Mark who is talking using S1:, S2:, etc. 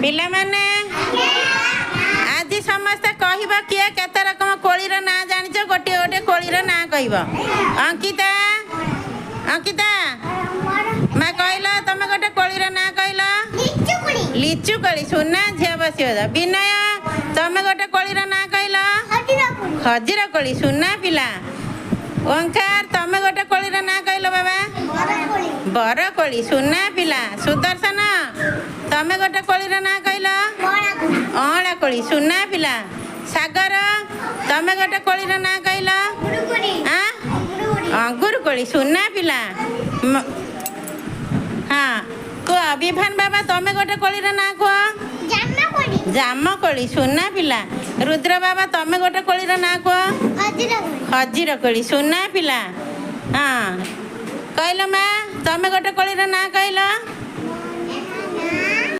S1: पिला माने आज समस्ते कह किए केते रकम कोळीर ना जानिछ गोटे गोटे कोळीर ना कहब अंकिता अंकिता मैं कहल तुम गोटे कोळीर ना कहल लिचु कोली सुना झिया बस विनय तुम गोटे कोळीर ना कहल खजीर कोली सुना पिला ओंकार तुम गोटे कोळीर ना कहल बाबा बर कोली सुना पिला सुदर्शन तुम गोटे कोळीर ना कहल अँला कोली सुना पिला सागर तुम गोटे कोळीर ना कहल अंगुर कोली सुना पिला हाँ कह विभान बाबा तुम गोटे कोळीर ना कह जाम कोली सुना पिला रुद्र बाबा तुम गोटे कोळीर ना कह खजीर कोली सुना पिला हाँ कहल माँ तुम गोटे कोळीर ना कहल